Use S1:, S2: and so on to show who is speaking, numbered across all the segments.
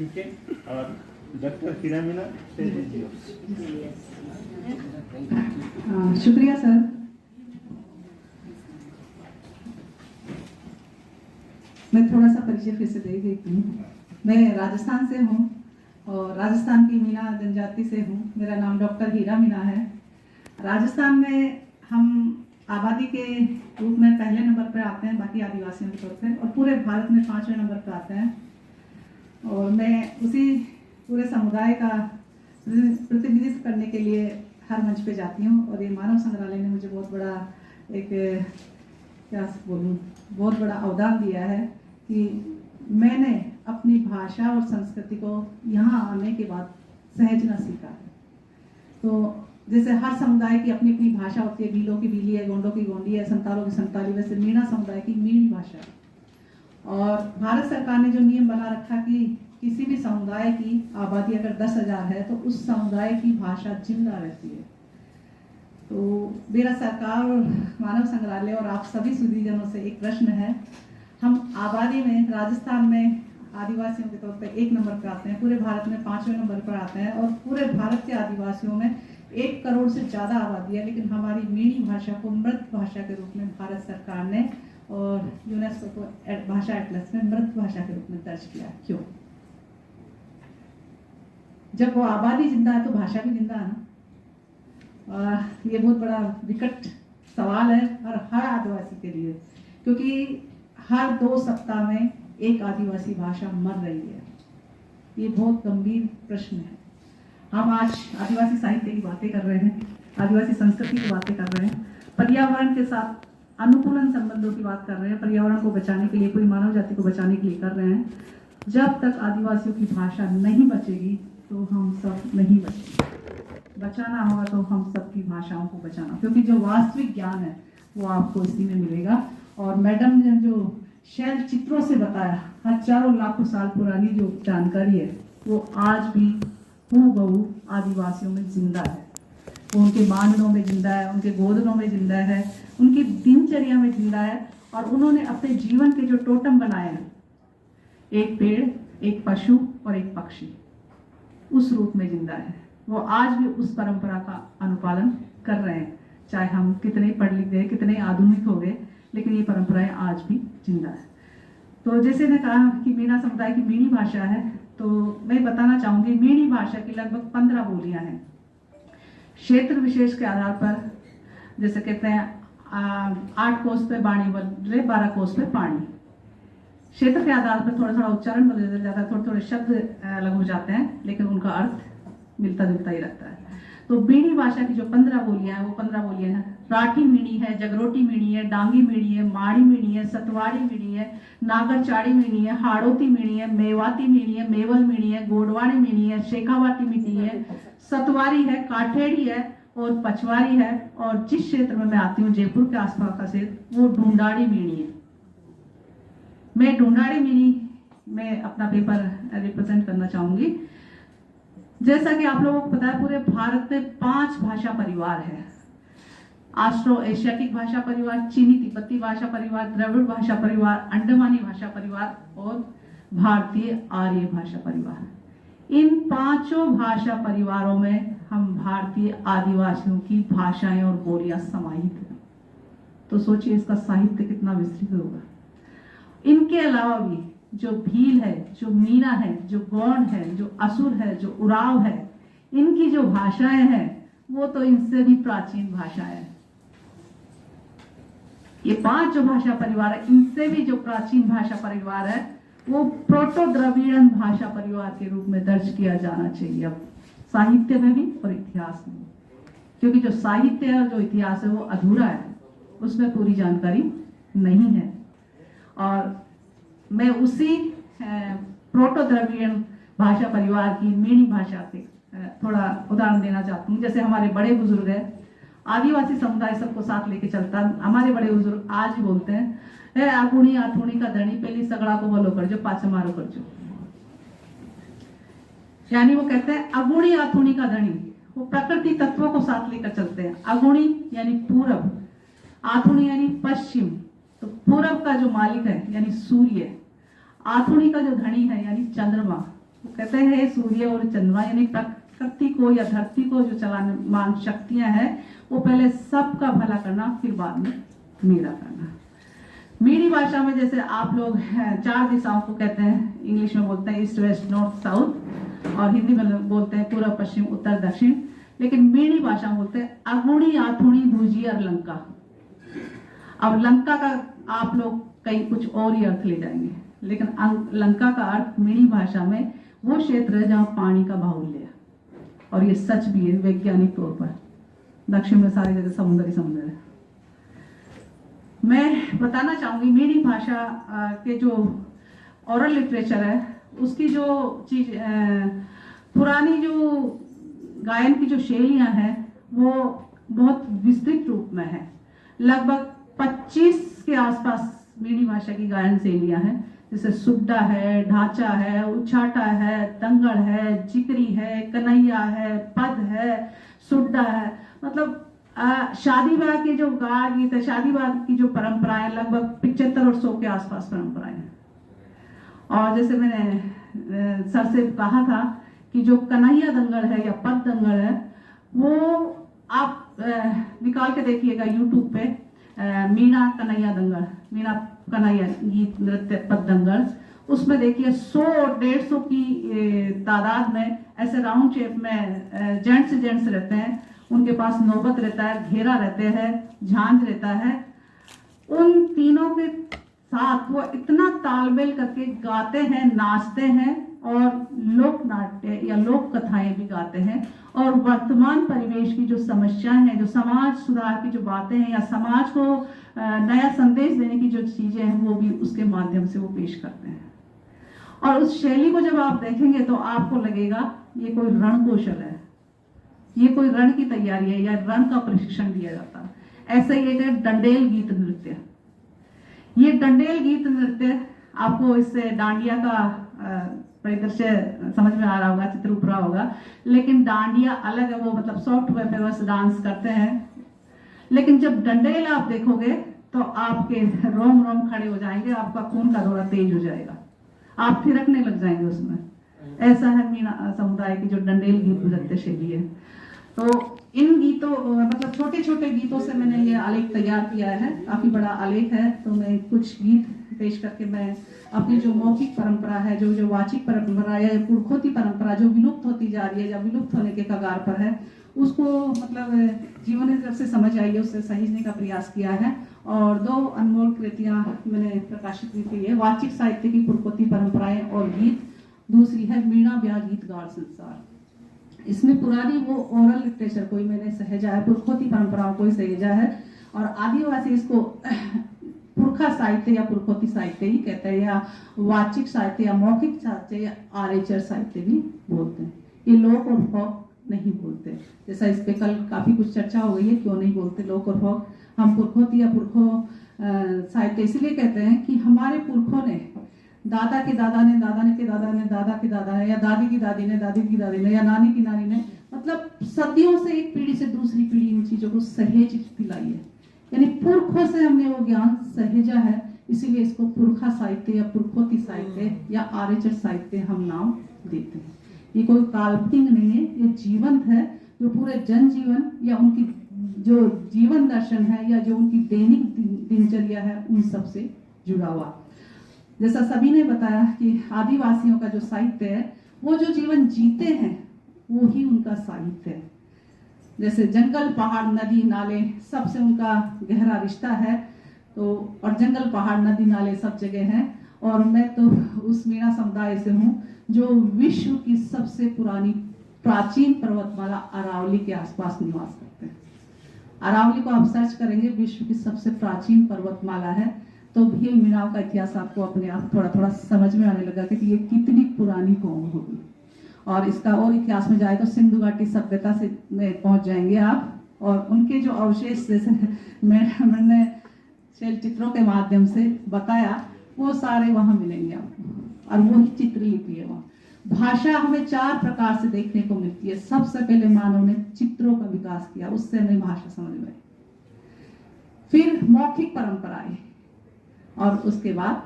S1: ठीक है। और डॉक्टर हीरा मीना जी।
S2: शुक्रिया सर। मैं थोड़ा सा परिचय फिर से दे देती हूँ। मैं राजस्थान से हूँ और राजस्थान की मीना जनजाति से हूँ। मेरा नाम डॉक्टर हीरा मीना है। राजस्थान में हम आबादी के रूप में पहले नंबर पर आते हैं, बाकी आदिवासियों के तौर पे, और पूरे भारत में 5वें नंबर पर आते हैं। और मैं उसी पूरे समुदाय का प्रतिनिधित्व करने के लिए हर मंच पे जाती हूँ। और ये मानव संग्रहालय ने मुझे बहुत बड़ा एक क्या बोलूँ बहुत बड़ा अवदान दिया है कि मैंने अपनी भाषा और संस्कृति को यहाँ आने के बाद सहेजना सीखा है। तो जैसे हर समुदाय की अपनी अपनी भाषा होती है, भीलों की भीली है, गोंडों की गोंडी है, संतालों की संताली, वैसे मीणा समुदाय की मीणी भाषा है। और भारत सरकार ने जो नियम बना रखा कि किसी भी समुदाय की आबादी अगर 10,000 है तो उस समुदाय की भाषा जिंदा रहती है। तो मेरा सरकार और मानव संग्रहालय और आप सभी सुधीजनों से एक प्रश्न है। हम आबादी में राजस्थान में आदिवासियों के तौर पे 1 नंबर पर आते हैं, पूरे भारत में 5वें नंबर पर आते हैं। और पूरे भारत के आदिवासियों में 1 करोड़ से ज़्यादा आबादी है, लेकिन हमारी मीणी भाषा को मृत भाषा के रूप में भारत सरकार ने और यूनेस्को को भाषा एटलस में मृत भाषा के रूप में दर्ज किया। क्यों? जब वो आबादी जिंदा है तो भाषा भी जिंदा है ना। ये बहुत बड़ा विकट सवाल है हर आदिवासी के लिए, क्योंकि हर 2 सप्ताह में एक आदिवासी भाषा मर रही है। ये बहुत गंभीर प्रश्न है। हम आज आदिवासी साहित्य की बातें कर रहे हैं, आदिवासी संस्कृति की बातें कर रहे हैं, पर्यावरण के साथ अनुकूलन संबंधों की बात कर रहे हैं, पर्यावरण को बचाने के लिए, पूरी मानव जाति को बचाने के लिए कर रहे हैं। जब तक आदिवासियों की भाषा नहीं बचेगी तो हम सब नहीं बचेंगे। बचाना होगा तो हम सबकी भाषाओं को बचाना, क्योंकि जो वास्तविक ज्ञान है वो आपको इसी में मिलेगा। और मैडम ने जो शैल चित्रों से बताया, हजारों लाखों साल पुरानी जो जानकारी है वो आज भी हूबहू आदिवासियों में जिंदा है। वो उनके माननों में जिंदा है, उनके गोदनों में जिंदा है, उनकी दिनचर्या में जिंदा है। और उन्होंने अपने जीवन के जो टोटम बनाए हैं, एक पेड़, एक पशु और एक पक्षी, उस रूप में जिंदा है। वो आज भी उस परंपरा का अनुपालन कर रहे हैं। चाहे हम कितने पढ़ लिख गए, कितने आधुनिक हो गए, लेकिन ये परंपराएं आज भी जिंदा है। तो जैसे मैं कहा कि मीणा समुदाय की मीणी भाषा है, तो मैं बताना चाहूंगी मीणी भाषा की लगभग 15 बोलियां हैं। क्षेत्र विशेष के आधार पर, जैसे कहते हैं 8 कोस पे बाणी बदले 12 कोस पे पानी। क्षेत्र के आधार पर थोड़ा थोड़ा उच्चारण बदल जाता है, थोड़े थोड़े शब्द अलग हो जाते हैं, लेकिन उनका अर्थ मिलता जुलता ही रहता है। तो मीणी भाषा की जो 15 बोलियां हैं वो 15 बोलियां हैं। राठी मीणी है, जगरोटी मीणी है, डांगी मीणी है, माड़ी मीणी है, सतवाड़ी मीणी है, नागरचाड़ी मीणी है, हाड़ोती मीणी है, मेवाती मीणी है, मेवल मीणी है, गोडवाड़ी मीणी है, शेखावाती मीणी है, सतवारी है, काठेड़ी है और पचवारी है। और जिस क्षेत्र में मैं आती हूँ, जयपुर के आसपास का क्षेत्र, वो ढूंढाड़ी मीणी है। मैं ढूंढाड़ी मीणी में अपना पेपर रिप्रेजेंट करना चाहूंगी। जैसा कि आप लोगों को पता है, पूरे भारत में 5 भाषा परिवार है। ऑस्ट्रो एशियाटिक भाषा परिवार, चीनी तिब्बती भाषा परिवार, द्रविड़ भाषा परिवार, अंडमानी भाषा परिवार और भारतीय आर्य भाषा परिवार। इन 5 भाषा परिवारों में हम भारतीय आदिवासियों की भाषाएं और बोलियां समाहित हैं। तो सोचिए इसका साहित्य कितना विस्तृत होगा। इनके अलावा भी जो भील है, जो मीणा है, जो गौंड है, जो असुर है, जो उराव है, इनकी जो भाषाएं हैं वो तो इनसे भी प्राचीन भाषाएं हैं। ये 5 जो भाषा परिवार है, इनसे भी जो प्राचीन भाषा परिवार है वो प्रोटो द्रविड़न भाषा परिवार के रूप में दर्ज किया जाना चाहिए, अब साहित्य में भी और इतिहास में। क्योंकि जो साहित्य है और जो इतिहास है वो अधूरा है, उसमें पूरी जानकारी नहीं है। और मैं उसी प्रोटो द्रविड़न भाषा परिवार की मीणी भाषा से थोड़ा उदाहरण देना चाहती हूँ। जैसे हमारे बड़े बुजुर्ग है, आदिवासी समुदाय सबको साथ लेके चलता। हमारे बड़े बुजुर्ग आज भी बोलते हैं, आगुणी आथुणी का धनी, पहली सगड़ा को बोलो कर जो, पाछे मारो कर जो। यानी वो कहते हैं अगुणी आथुणी का धनी, वो प्रकृति तत्वों को साथ लेकर चलते हैं। अगुणी यानी पूरब, आथुणी यानी पश्चिम। तो पूरब का जो मालिक है यानी सूर्य, आथुणी का जो धनी है यानी चंद्रमा, वो कहते हैं सूर्य और चंद्रमा यानी प्रकृति को या धरती को जो चलाने मान शक्तियां हैं, वो पहले सबका भला करना, फिर बाद में मेरा करना। मेरी भाषा में जैसे आप लोग 4 दिशाओं को कहते हैं, इंग्लिश में बोलते हैं ईस्ट वेस्ट नॉर्थ साउथ, और हिंदी में बोलते हैं पूर्व पश्चिम उत्तर दक्षिण, लेकिन मेरी भाषा में बोलते हैं अगुणी आथुणी भुजी और लंका। अब लंका का आप लोग कहीं कुछ और ही अर्थ ले जाएंगे, लेकिन लंका का अर्थ मेरी भाषा में वो क्षेत्र है जहाँ पानी का बाहुल्य है, और ये सच भी है वैज्ञानिक तौर पर। दक्षिण में सारी जगह समुद्र ही समुद्र है। मैं बताना चाहूंगी मेरी भाषा के जो ओरल लिटरेचर है, उसकी जो चीज पुरानी जो गायन की जो शैलियां हैं वो बहुत विस्तृत रूप में है। लगभग 25 के आसपास मेरी भाषा की गायन शैलियां हैं, जैसे सुड्डा है, ढांचा है, उछाटा है, दंगड़ है, जिक्री है, कन्हैया है, पद है, सुड्डा है। मतलब शादी ब्याह के जो गा गीत है, शादी ब्याह की जो परंपराएं लगभग 75 और 100 के आसपास परंपराएं हैं। और जैसे मैंने सर से कहा था कि जो कन्हैया दंगड़ है या पद दंगड़ है, वो आप निकाल के देखिएगा यूट्यूब पे, मीणा कन्हैया दंगड़, मीणा कन्हैया गीत नृत्य पद दंगड़, उसमें देखिए 100 और 150 की तादाद में ऐसे राउंड शेप में जेंट्स रहते हैं, उनके पास नौबत रहता है, घेरा रहते हैं, झांझ रहता है। उन तीनों के साथ वो इतना तालमेल करके गाते हैं, नाचते हैं, और लोक नाट्य या लोक कथाएं भी गाते हैं। और वर्तमान परिवेश की जो समस्याएं हैं, जो समाज सुधार की जो बातें हैं, या समाज को नया संदेश देने की जो चीजें हैं, वो भी उसके माध्यम से वो पेश करते हैं। और उस शैली को जब आप देखेंगे तो आपको लगेगा ये कोई रण कौशल है, ये कोई रण की तैयारी है, या रण का प्रशिक्षण दिया जाता है। ऐसे ही एक डंडेल गीत नृत्य, ये डंडेल गीत नृत्य आपको इससे डांडिया का परिदृश्य समझ में आ रहा होगा, चित्र उभरा होगा, लेकिन डांडिया अलग है, वो मतलब सॉफ्ट वे पे बस डांस करते हैं। लेकिन जब डंडेल आप देखोगे तो आपके रोम रोम खड़े हो जाएंगे, आपका खून का दौरा तेज हो जाएगा, आप थिरकने लग जाएंगे उसमें। ऐसा है मीणा समुदाय की जो डंडेल गीत नृत्य शैली है। तो इन गीतों मतलब छोटे छोटे गीतों से मैंने ये आलेख तैयार किया है, काफी बड़ा आलेख है। तो मैं कुछ गीत पेश करके मैं अपनी जो मौखिक परंपरा है, जो वाचिक परंपरा या पुरखोती परंपरा जो विलुप्त होती जा रही है या विलुप्त होने के कगार पर है, उसको मतलब जीवन की तरफ से समझ आई है, उससे सहेजने का प्रयास किया है। और 2 अनमोल कृतियां मैंने प्रकाशित की है, वाचिक साहित्य की पुरखोती परंपराएं और गीत। दूसरी है वीणा ब्याह गीत गाड़ संसार। इसमें पुरानी वो ओरल लिटरेचर को ही मैंने सहेजा है, पुरखोती परंपराओं को ही सहेजा है। और आदिवासी इसको पुरखा साहित्य या पुरखोती साहित्य ही कहते हैं, या वाचिक साहित्य या मौखिक साहित्य या आरेचर साहित्य भी बोलते हैं। ये लोक और फोक नहीं बोलते, जैसा इस पे कल काफी कुछ चर्चा हो गई है, क्यों नहीं बोलते लोक और फोक। हम पुरखोती या पुरखो साहित्य इसलिए कहते हैं कि हमारे पुरखों ने, दादा के दादा ने, दादा के दादा ने, दादा के दादा ने, या दादी की दादी ने, दादी की दादी ने, या नानी की नानी ने, मतलब सदियों से एक पीढ़ी से दूसरी पीढ़ी इन चीजों को सहेज पिलाई है। यानी पुरखों से हमने वो ज्ञान सहेजा है, इसीलिए इसको पुरखा साहित्य या पुरखोती साहित्य या आरेचर साहित्य हम नाम देते हैं। ये कोई काल्पनिक नहीं है, ये जीवंत है, जो पूरे जनजीवन या उनकी जो जीवन दर्शन है या जो उनकी दैनिक दिनचर्या है, उन सब से जुड़ा हुआ। जैसा सभी ने बताया कि आदिवासियों का जो साहित्य है, वो जो जीवन जीते हैं वो ही उनका साहित्य है। जैसे जंगल पहाड़ नदी नाले सबसे उनका गहरा रिश्ता है, तो और जंगल पहाड़ नदी नाले सब जगह हैं। और मैं तो उस मीणा समुदाय से हूँ जो विश्व की सबसे पुरानी प्राचीन पर्वतमाला अरावली के आसपास निवास करते हैं। अरावली को आप सर्च करेंगे, विश्व की सबसे प्राचीन पर्वतमाला है, तो भील मीणाओं का इतिहास आपको अपने आप थोड़ा थोड़ा समझ में आने लगा कि ये कितनी पुरानी कौम होगी। और इसका और इतिहास में जाए तो सिंधु घाटी सभ्यता से पहुंच जाएंगे आप, और उनके जो अवशेष जैसे मैंने शैल चित्रों के माध्यम से बताया, वो सारे वहां मिलेंगे आपको, और वही चित्रलिपि है वहाँ। भाषा हमें 4 प्रकार से देखने को मिलती है। सबसे पहले मानव ने चित्रों का विकास किया, उससे हमें भाषा समझ में आई। फिर मौखिक परंपराएं, और उसके बाद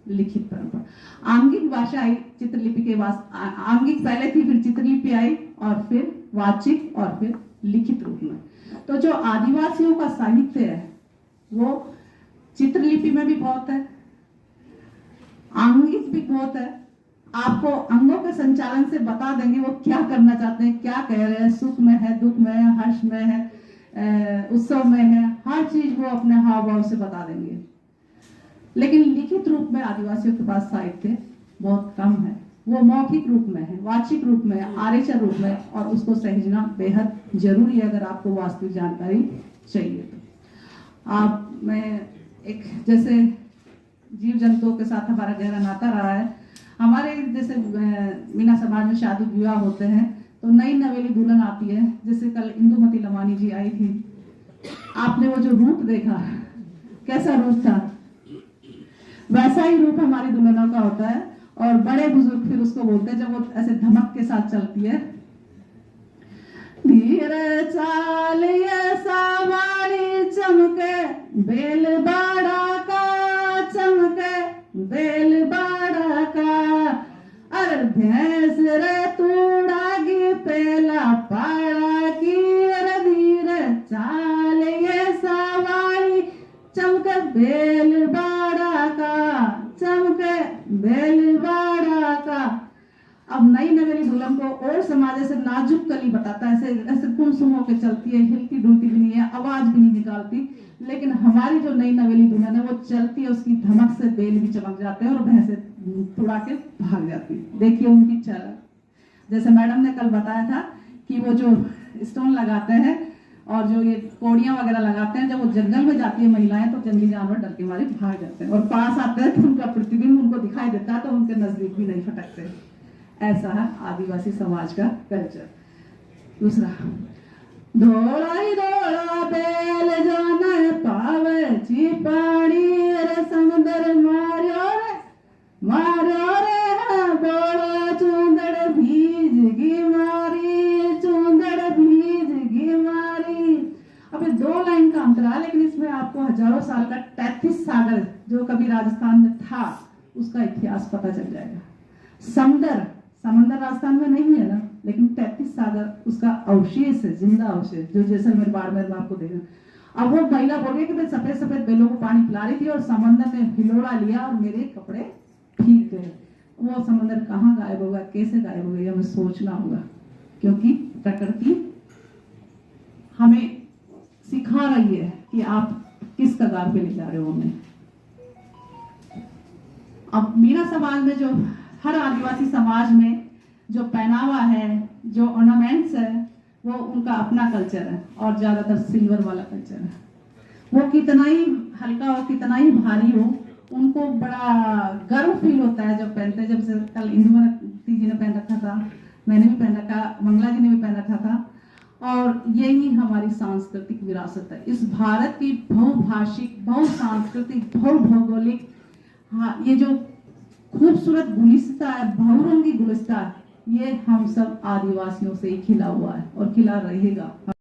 S2: लिखित परंपरा। आंगिक भाषा आई चित्रलिपि के बाद, आंगिक पहले थी, फिर चित्रलिपि आई, और फिर वाचिक, और फिर लिखित रूप में। तो जो आदिवासियों का साहित्य है वो चित्रलिपि में भी बहुत है, आंगिक भी बहुत है। आपको अंगों के संचालन से बता देंगे वो क्या करना चाहते हैं, क्या कह रहे हैं, सुख में है, दुख में है, हर्ष में है, उत्सव में है, हर चीज वो अपने हाव भाव से बता देंगे। लेकिन लिखित रूप में आदिवासियों के पास साहित्य बहुत कम है, वो मौखिक रूप में है, वाचिक रूप में, आरेचर रूप में, और उसको सहेजना बेहद जरूरी है अगर आपको वास्तविक जानकारी चाहिए तो। आप मैं एक जैसे जीव जंतुओं के साथ हमारा गहरा नाता रहा है। हमारे जैसे मीना समाज में शादी विवाह होते हैं तो नई नवेली दुल्हन आती है, जैसे कल इंदुमती लमानी जी आई थी, आपने वो जो रूप देखा, कैसा रूप था, वैसा ही रूप हमारी दुल्हनों का होता है। और बड़े बुजुर्ग फिर उसको बोलते हैं जब वो ऐसे धमक के साथ चलती है, धीरे चाल ये सावाड़ी चमके, बेल बाड़ा का चमके, बेल बाड़ा का, अरे भैंस रे तूड़ागी पेला पाड़ा की, अरे धीरे चाल ये सावाड़ी चमके, बेल बाड़ा का चमके, बेल बाड़ा का। अब नई नवेली दुल्हन को और समाज ऐसे नाजुक कली बताता है, ऐसे ऐसे गुमसुम होकर चलती है, हिलती डुलती भी नहीं है, आवाज भी नहीं निकालती। लेकिन हमारी जो नई नवेली दुल्हन है वो चलती है, उसकी धमक से बेल भी चमक जाते हैं और भैंसे उड़ा के भाग जाती है। देखिए उनकी चाल, जैसे मैडम ने कल बताया था कि वो जो स्टोन लगाते हैं और जो ये कोड़ियां वगैरह लगाते हैं, जब वो जंगल में जाती है महिलाएं तो जंगली जानवर डर के मारे भाग जाते हैं, और पास आते हैं तो उनका प्रतिबिंब उनको दिखाई देता है तो उनके नजदीक भी नहीं फटकते। ऐसा है आदिवासी समाज का कल्चर। दूसरा, धोला ही धोला बेल जाने पावे ची पानी, रे समुद्र मारो रे, मारो रे बोड़ा, चूंदड़ भीजगी मारी, चूंदड़ भीजगी मारी। अब 2 लाइन का अंतर है, लेकिन इसमें आपको हजारों साल का 33 सागर जो कभी राजस्थान में था उसका इतिहास पता चल जाएगा। समंदर राजस्थान में नहीं है ना, लेकिन 33 सागर उसका अवशेष है, जिंदा अवशेष, जो जैसलमेर बाड़मेर में आपको देखना। अब वो महिला बोल रही कि मैं सफेद सफेद बेलों को पानी पिला रही थी और समंदर ने हिलोड़ा लिया और मेरे कपड़े भीग गए। वो समंदर कहाँ गायब होगा, कैसे गायब हो गया, हमें सोचना होगा, क्योंकि प्रकृति हमें सिखा रही है कि आप किस कगार पे ले जा रहे हो हमें। अब मीना समाज में जो हर आदिवासी समाज में जो पहनावा है, जो ऑर्नामेंट्स है, वो उनका अपना कल्चर है और ज्यादातर सिल्वर वाला कल्चर है। वो कितना ही हल्का हो, कितना ही भारी हो, उनको बड़ा गर्व फील होता है जब पहनते हैं। जब से कल इंदुमती जी ने पहन रखा था, मैंने भी पहन रखा, मंगला जी ने भी पहन रखा था। और यही हमारी सांस्कृतिक विरासत है। इस भारत की बहुभाषिक, बहुसांस्कृतिक, बहुभौगोलिक, हाँ, ये जो खूबसूरत गुलिस्ता है, बहुरंगी गुलिस्ता, ये हम सब आदिवासियों से ही खिला हुआ है और खिला रहेगा।